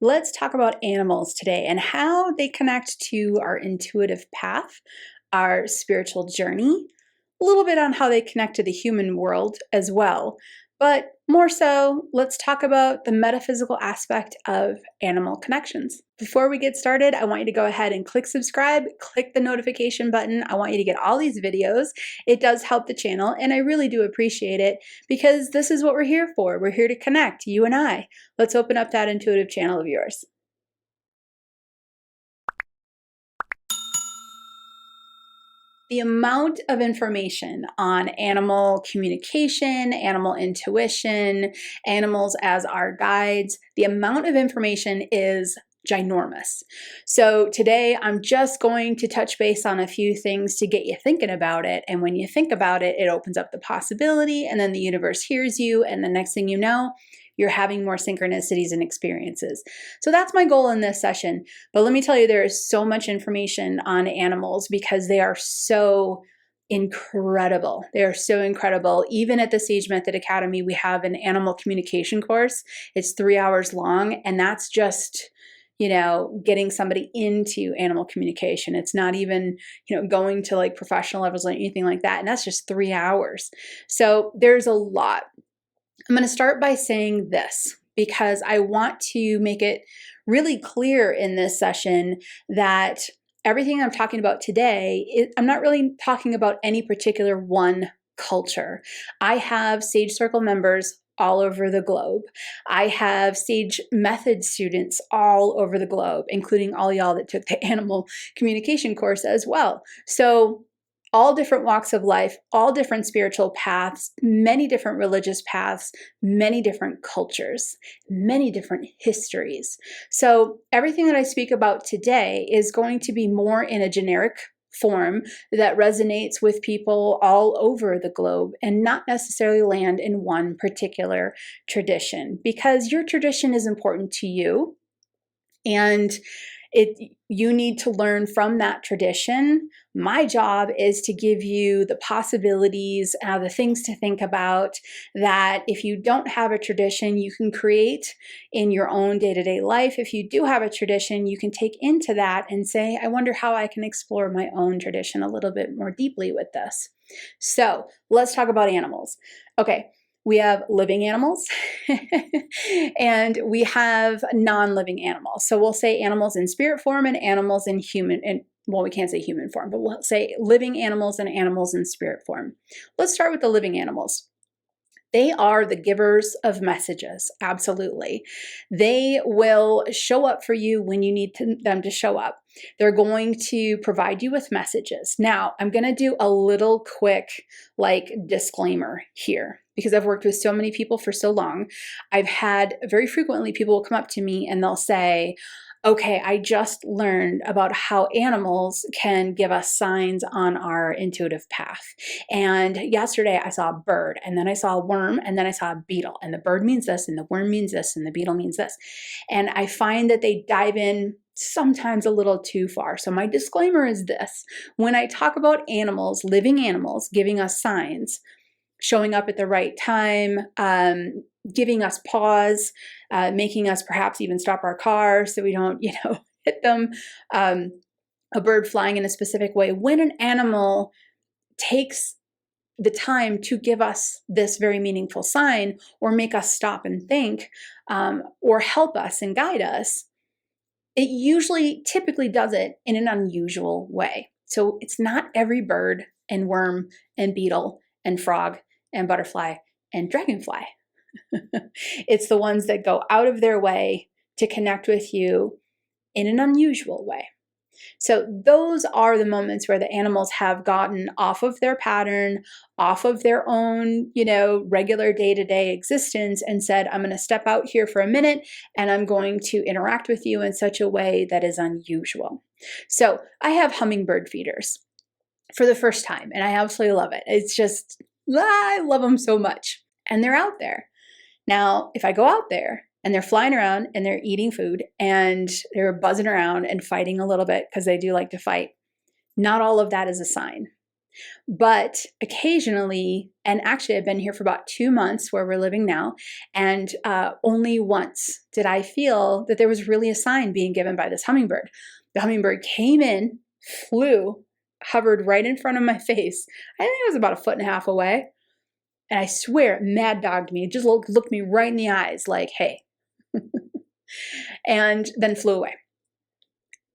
Let's talk about animals today and how they connect to our intuitive path, our spiritual journey, a little bit on how they connect to the human world as well. But more so, let's talk about the metaphysical aspect of animal connections. Before we get started, I want you to go ahead and click subscribe, click the notification button. I want you to get all these videos. It does help the channel, and I really do appreciate it because this is what we're here for. We're here to connect, you and I. Let's open up that intuitive channel of yours. The amount of information on animal communication, animal intuition, animals as our guides, the amount of information is ginormous. So today I'm just going to touch base on a few things to get you thinking about it. And when you think about it, it opens up the possibility, and then the universe hears you, and the next thing you know, you're having more synchronicities and experiences. So that's my goal in this session. But let me tell you, there is so much information on animals because they are so incredible. They are so incredible. Even at the Sage Method Academy, we have an animal communication course. It's 3 hours long, and that's just getting somebody into animal communication. It's not even, going to like professional levels or anything like that. And that's just 3 hours. So there's a lot. I'm going to start by saying this because I want to make it really clear in this session that everything I'm talking about today, I'm not really talking about any particular one culture. I have Sage Circle members all over the globe. I have Sage Method students all over the globe, including all y'all that took the animal communication course as well. So all different walks of life, all different spiritual paths, many different religious paths, many different cultures, many different histories. So everything that I speak about today is going to be more in a generic form that resonates with people all over the globe and not necessarily land in one particular tradition, because your tradition is important to you. And you need to learn from that tradition. My job is to give you the possibilities, the things to think about that if you don't have a tradition, you can create in your own day-to-day life. If you do have a tradition, you can take into that and say, I wonder how I can explore my own tradition a little bit more deeply with this. So let's talk about animals. Okay. We have living animals and we have non-living animals. So we'll say animals in spirit form and animals in human, and well, we can't say human form, but we'll say living animals and animals in spirit form. Let's start with the living animals. They are the givers of messages, absolutely. They will show up for you when you need them to show up. They're going to provide you with messages. Now, I'm going to do a little quick disclaimer here because I've worked with so many people for so long. I've had very frequently people will come up to me and they'll say, okay, I just learned about how animals can give us signs on our intuitive path. And yesterday I saw a bird, and then I saw a worm, and then I saw a beetle. And the bird means this, and the worm means this, and the beetle means this. And I find that they dive in sometimes a little too far. So my disclaimer is this. When I talk about animals, living animals, giving us signs, showing up at the right time, giving us pause, making us perhaps even stop our car so we don't, hit them, a bird flying in a specific way. When an animal takes the time to give us this very meaningful sign or make us stop and think, or help us and guide us, it usually typically does it in an unusual way. So it's not every bird and worm and beetle and frog and butterfly and dragonfly. It's the ones that go out of their way to connect with you in an unusual way. So those are the moments where the animals have gotten off of their pattern, off of their own, regular day-to-day existence and said, I'm going to step out here for a minute and I'm going to interact with you in such a way that is unusual. So I have hummingbird feeders for the first time and I absolutely love it. It's just, I love them so much. And they're out there. Now, if I go out there and they're flying around and they're eating food and they're buzzing around and fighting a little bit because they do like to fight, not all of that is a sign. But occasionally, and actually I've been here for about 2 months where we're living now, and only once did I feel that there was really a sign being given by this hummingbird. The hummingbird came in, flew, hovered right in front of my face. I think it was about 1.5 feet away. And I swear it mad dogged me. It just looked me right in the eyes like, hey, and then flew away.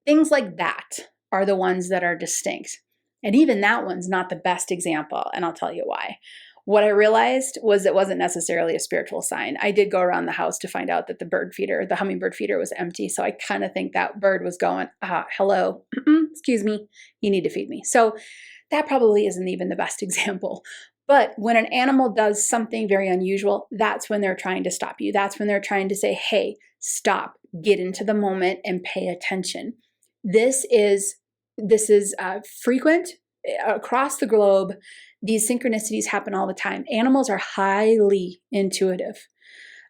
Things like that are the ones that are distinct. And even that one's not the best example, and I'll tell you why. What I realized was it wasn't necessarily a spiritual sign. I did go around the house to find out that the hummingbird feeder was empty. So I kind of think that bird was going, hello, excuse me, you need to feed me. So that probably isn't even the best example. But when an animal does something very unusual, that's when they're trying to stop you. That's when they're trying to say, hey, stop, get into the moment and pay attention. This is frequent across the globe. These synchronicities happen all the time. Animals are highly intuitive.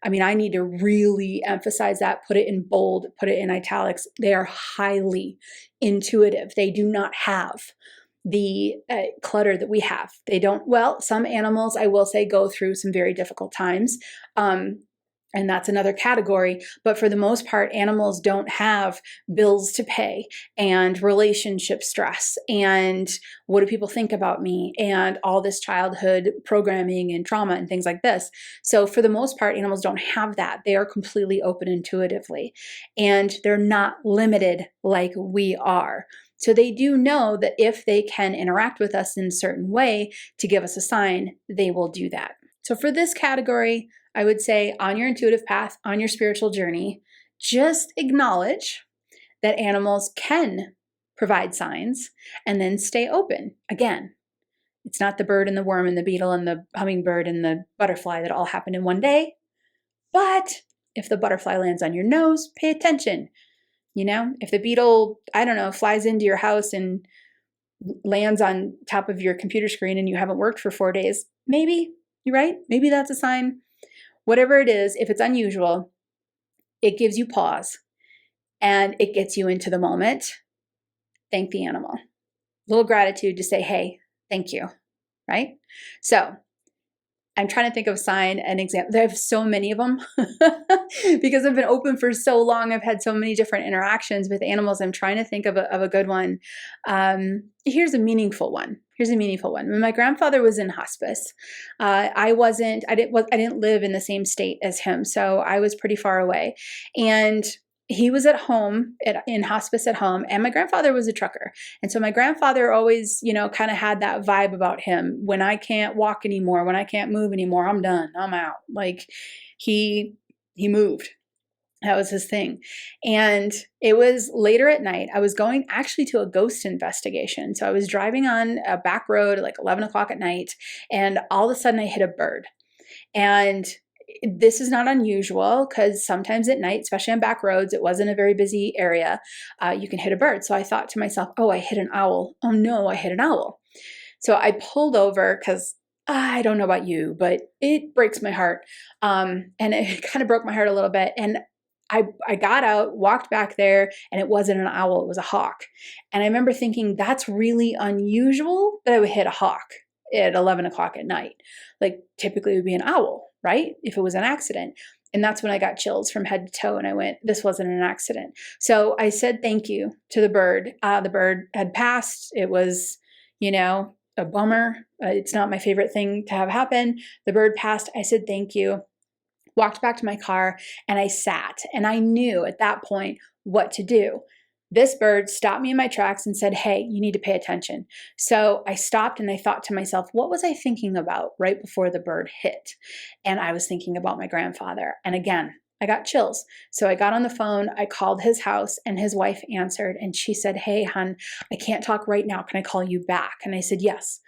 I mean, I need to really emphasize that, put it in bold, put it in italics. They are highly intuitive. They do not have the clutter that we have. They don't, well, some animals, I will say, go through some very difficult times. And that's another category. But for the most part, animals don't have bills to pay and relationship stress and what do people think about me and all this childhood programming and trauma and things like this. So for the most part, animals don't have that. They are completely open intuitively and they're not limited like we are. So they do know that if they can interact with us in a certain way to give us a sign, they will do that. So for this category, I would say on your intuitive path, on your spiritual journey, just acknowledge that animals can provide signs and then stay open. Again, it's not the bird and the worm and the beetle and the hummingbird and the butterfly that all happened in one day. But if the butterfly lands on your nose, pay attention. You know, if the beetle, I don't know, flies into your house and lands on top of your computer screen and you haven't worked for 4 days, maybe, you're right, maybe that's a sign. Whatever it is, if it's unusual, it gives you pause and it gets you into the moment. Thank the animal. A little gratitude to say, hey, thank you, right? So I'm trying to think of a sign and example. I have so many of them because I've been open for so long. I've had so many different interactions with animals. I'm trying to think of a good one. Here's a meaningful one. When my grandfather was in hospice, I didn't live in the same state as him, so I was pretty far away, and he was at home in hospice at home, and my grandfather was a trucker. And so my grandfather always, kind of had that vibe about him. When I can't walk anymore, when I can't move anymore, I'm done. I'm out. Like he moved. That was his thing. And it was later at night. I was going actually to a ghost investigation. So I was driving on a back road at like 11 o'clock at night, and all of a sudden I hit a bird. And this is not unusual because sometimes at night, especially on back roads, it wasn't a very busy area, you can hit a bird. So I thought to myself, oh, I hit an owl. Oh no, I hit an owl. So I pulled over because I don't know about you, but it breaks my heart. And it kind of broke my heart a little bit. And I got out, walked back there, and it wasn't an owl, it was a hawk. And I remember thinking, that's really unusual that I would hit a hawk at 11 o'clock at night. Like typically it would be an owl, right? If it was an accident. And that's when I got chills from head to toe and I went, this wasn't an accident. So I said thank you to the bird. The bird had passed. It was, a bummer. It's not my favorite thing to have happen. The bird passed. I said thank you. Walked back to my car and I sat, and I knew at that point what to do. This bird stopped me in my tracks and said, hey, you need to pay attention. So I stopped and I thought to myself, what was I thinking about right before the bird hit? And I was thinking about my grandfather. And again, I got chills. So I got on the phone, I called his house, and his wife answered and she said, hey, hon, I can't talk right now. Can I call you back? And I said, yes.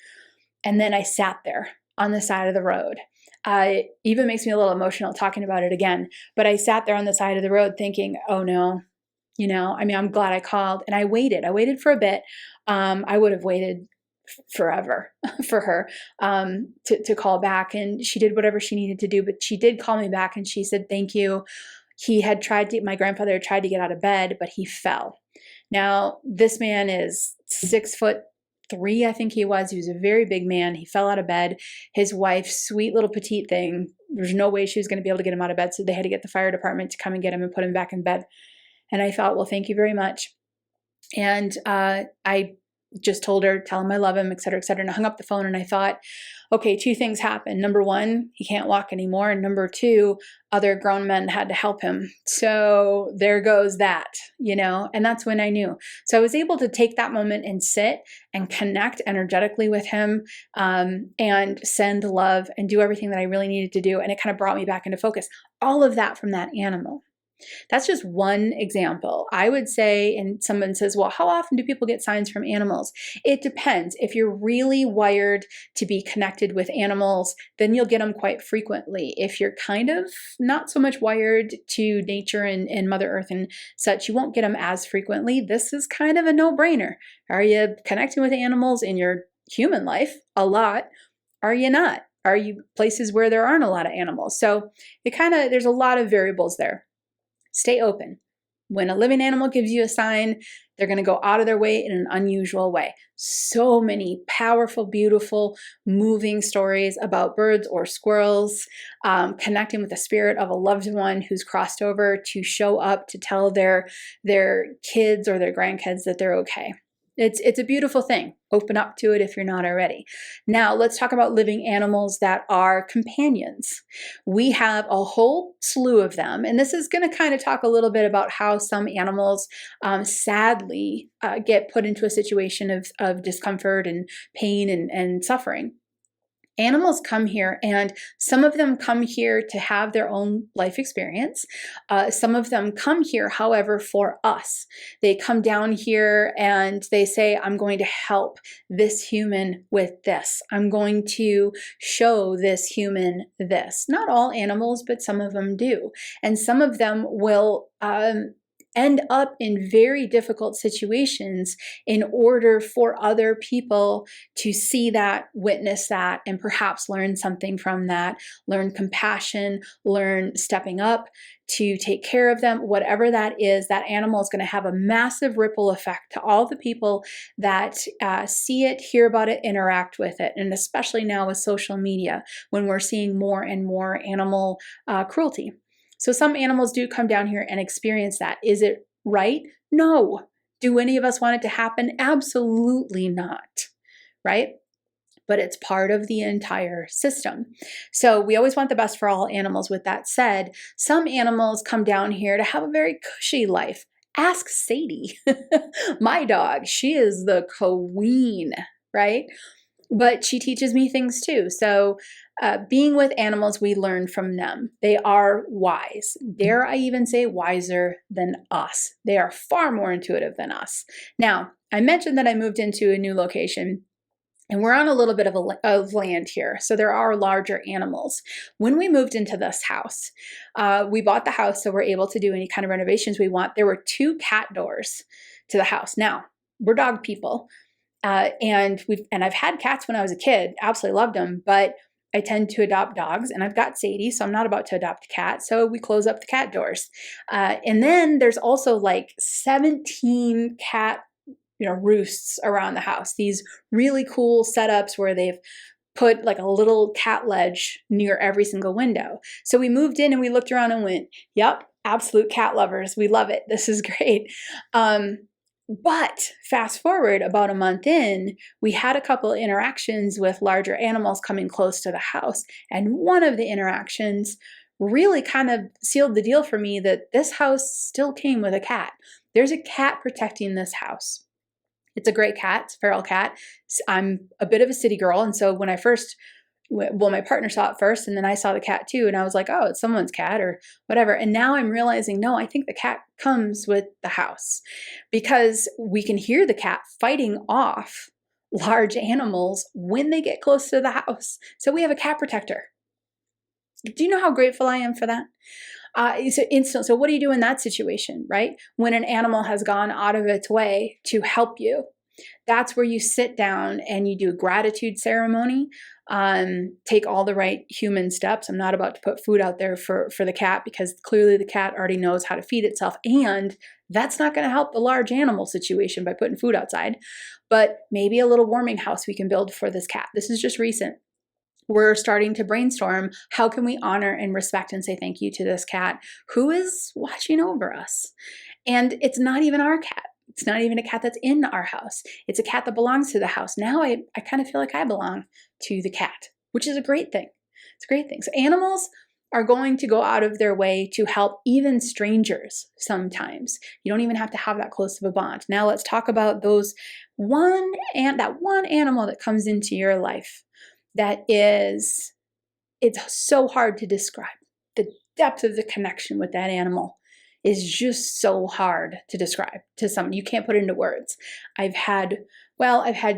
And then I sat there on the side of the road. It even makes me a little emotional talking about it again, but I sat there on the side of the road thinking, oh no, I'm glad I called, and I waited for a bit. I would have waited forever for her, to call back, and she did whatever she needed to do, but she did call me back and she said, thank you. My grandfather tried to get out of bed, but he fell. Now, this man is 6'3", 3, I think he was. He was a very big man. He fell out of bed. His wife, sweet little petite thing, there's no way she was going to be able to get him out of bed. So they had to get the fire department to come and get him and put him back in bed. And I thought, well, thank you very much. And I just told her, tell him I love him, et cetera, et cetera. And I hung up the phone and I thought, okay, 2 things happened. Number 1, he can't walk anymore. And number 2, other grown men had to help him. So there goes that, and that's when I knew. So I was able to take that moment and sit and connect energetically with him, and send love and do everything that I really needed to do. And it kind of brought me back into focus. All of that from that animal. That's just one example. I would say, and someone says, well, how often do people get signs from animals? It depends. If you're really wired to be connected with animals, then you'll get them quite frequently. If you're kind of not so much wired to nature and Mother Earth and such, you won't get them as frequently. This is kind of a no-brainer. Are you connecting with animals in your human life? A lot. Are you not? Are you places where there aren't a lot of animals? So there's a lot of variables there. Stay open. When a living animal gives you a sign, they're going to go out of their way in an unusual way. So many powerful, beautiful, moving stories about birds or squirrels connecting with the spirit of a loved one who's crossed over to show up to tell their kids or their grandkids that they're okay. It's a beautiful thing. Open up to it if you're not already. Now let's talk about living animals that are companions. We have a whole slew of them, and this is going to kind of talk a little bit about how some animals sadly get put into a situation of discomfort and pain and suffering. Animals come here, and some of them come here to have their own life experience. Some of them come here, however, for us. They come down here and they say, I'm going to help this human with this. I'm going to show this human this. Not all animals, but some of them do. And some of them will end up in very difficult situations in order for other people to see that, witness that, and perhaps learn something from that, learn compassion, learn stepping up to take care of them. Whatever that is, that animal is going to have a massive ripple effect to all the people that see it, hear about it, interact with it. And especially now with social media, when we're seeing more and more animal cruelty. So some animals do come down here and experience that. Is it right? No. Do any of us want it to happen? Absolutely not, right? But it's part of the entire system. So we always want the best for all animals. With that said, some animals come down here to have a very cushy life. Ask Sadie, my dog. She is the queen, right? But she teaches me things too. So being with animals, we learn from them. They are wise. Dare I even say wiser than us. They are far more intuitive than us. Now, I mentioned that I moved into a new location, and we're on a little bit of land here. So there are larger animals. When we moved into this house, we bought the house so we're able to do any kind of renovations we want. There were 2 cat doors to the house. Now, we're dog people. And I've had cats when I was a kid, absolutely loved them, but I tend to adopt dogs, and I've got Sadie, so I'm not about to adopt a cat. So we close up the cat doors. And then there's also like 17 cat, roosts around the house. These really cool setups where they've put like a little cat ledge near every single window. So we moved in and we looked around and went, yep, absolute cat lovers. We love it. This is great. But fast forward about a month in, we had a couple of interactions with larger animals coming close to the house. And one of the interactions really kind of sealed the deal for me that this house still came with a cat. There's a cat protecting this house. It's a great cat, it's a feral cat. I'm a bit of a city girl. And so when my partner saw it first, and then I saw the cat too, and I was like, oh, it's someone's cat or whatever. And now I'm realizing, no, I think the cat comes with the house, because we can hear the cat fighting off large animals when they get close to the house. So we have a cat protector. Do you know how grateful I am for that? So what do you do in that situation, right? When an animal has gone out of its way to help you, that's where you sit down and you do a gratitude ceremony. take all the right human steps. I'm not about to put food out there for the cat, because clearly the cat already knows how to feed itself, and that's not going to help the large animal situation by putting food outside. But maybe a little warming house we can build for this cat. This is just recent. We're starting to brainstorm, how can we honor and respect and say thank you to this cat who is watching over us? And it's not even our cat. It's not even a cat that's in our house. It's a cat that belongs to the house. Now I kind of feel like I belong to the cat, which is a great thing. It's a great thing. So animals are going to go out of their way to help even strangers sometimes. You don't even have to have that close of a bond. Now let's talk about that one animal that comes into your life that it's so hard to describe. The depth of the connection with that animal is just so hard to describe to someone. You can't put it into words. I've had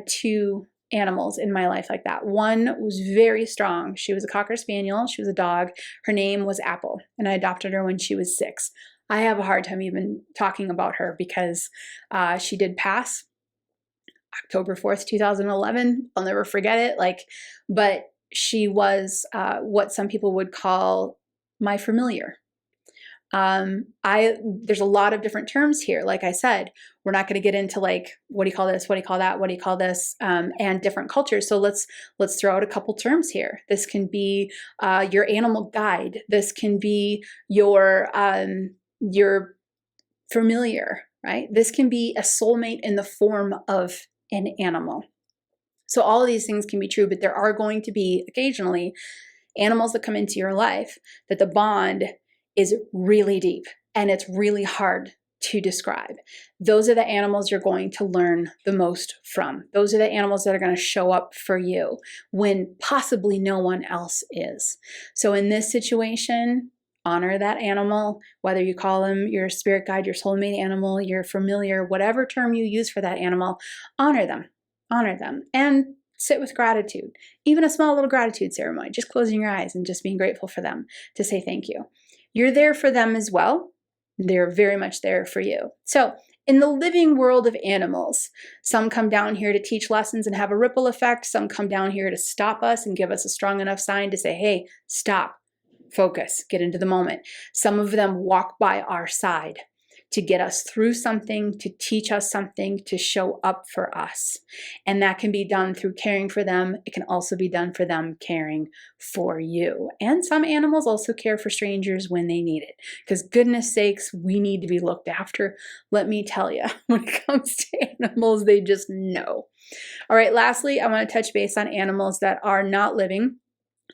two animals in my life like that. One was very strong. She was a Cocker Spaniel. She was a dog. Her name was Apple, and I adopted her when she was 6. I have a hard time even talking about her because she did pass October 4th, 2011. I'll never forget it. But she was what some people would call my familiar. There's a lot of different terms here. Like I said, we're not going to get into what do you call this? What do you call that? What do you call this? And different cultures. So let's throw out a couple terms here. This can be your animal guide. This can be your familiar, right? This can be a soulmate in the form of an animal. So all of these things can be true, but there are going to be occasionally animals that come into your life that the bond is really deep and it's really hard to describe. Those are the animals you're going to learn the most from. Those are the animals that are going to show up for you when possibly no one else is. So in this situation, honor that animal, whether you call them your spirit guide, your soulmate animal, your familiar, whatever term you use for that animal, honor them, and sit with gratitude. Even a small little gratitude ceremony, just closing your eyes and just being grateful for them to say thank you. You're there for them as well. They're very much there for you. So in the living world of animals, some come down here to teach lessons and have a ripple effect. Some come down here to stop us and give us a strong enough sign to say, hey, stop, focus, get into the moment. Some of them walk by our side to get us through something, to teach us something, to show up for us. And that can be done through caring for them. It can also be done for them caring for you. And some animals also care for strangers when they need it. Because goodness sakes, we need to be looked after. Let me tell you, when it comes to animals, they just know. All right, lastly, I want to touch base on animals that are not living,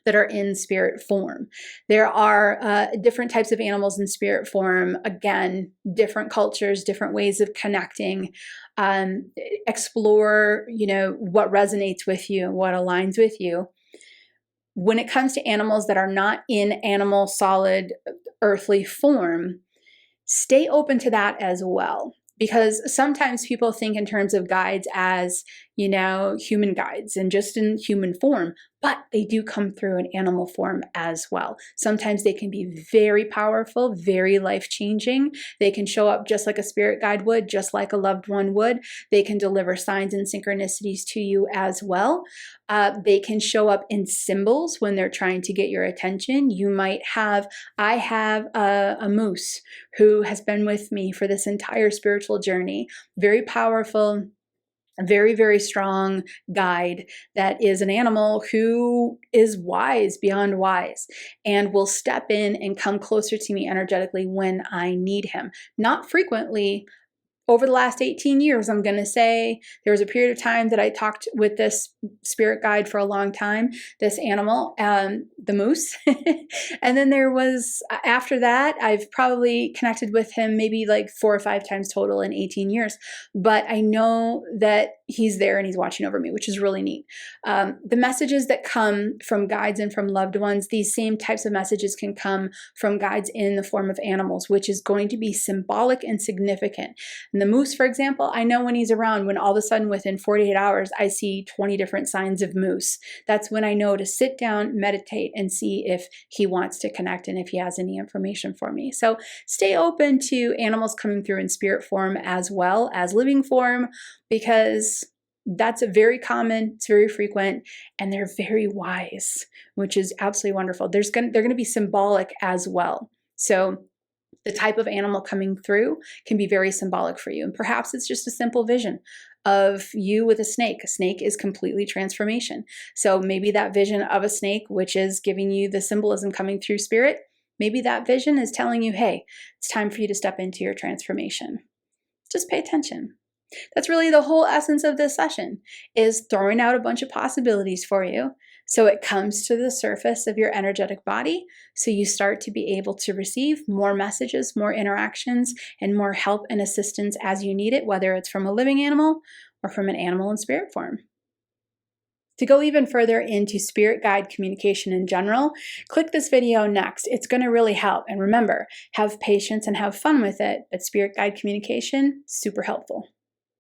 that are in spirit form. There are different types of animals in spirit form. Again, different cultures, different ways of connecting. Explore, what resonates with you, what aligns with you. When it comes to animals that are not in animal, solid, earthly form, stay open to that as well. Because sometimes people think in terms of guides as, human guides and just in human form, but they do come through in animal form as well. Sometimes they can be very powerful, very life-changing. They can show up just like a spirit guide would, just like a loved one would. They can deliver signs and synchronicities to you as well. They can show up in symbols when they're trying to get your attention. I have a moose who has been with me for this entire spiritual journey. Very powerful, very, very strong guide that is an animal who is wise beyond wise and will step in and come closer to me energetically when I need him. Not frequently. Over the last 18 years, I'm going to say there was a period of time that I talked with this spirit guide for a long time, this animal, the moose. And then there was, after that, I've probably connected with him maybe 4 or 5 times total in 18 years. But I know that he's there and he's watching over me, which is really neat. The messages that come from guides and from loved ones, these same types of messages can come from guides in the form of animals, which is going to be symbolic and significant. And the moose, for example, I know when he's around, when all of a sudden within 48 hours, I see 20 different signs of moose. That's when I know to sit down, meditate, and see if he wants to connect and if he has any information for me. So stay open to animals coming through in spirit form as well as living form, because That's very common, it's very frequent, and they're very wise, which is absolutely wonderful. They're going to be symbolic as well. So the type of animal coming through can be very symbolic for you. And perhaps it's just a simple vision of you with a snake. A snake is completely transformation. So maybe that vision of a snake, which is giving you the symbolism coming through spirit, maybe that vision is telling you, hey, it's time for you to step into your transformation. Just pay attention. That's really the whole essence of this session, is throwing out a bunch of possibilities for you so it comes to the surface of your energetic body, so you start to be able to receive more messages, more interactions, and more help and assistance as you need it, whether it's from a living animal or from an animal in spirit form. To go even further into spirit guide communication in general, click this video next. It's going to really help. And remember, have patience and have fun with it, but spirit guide communication, super helpful.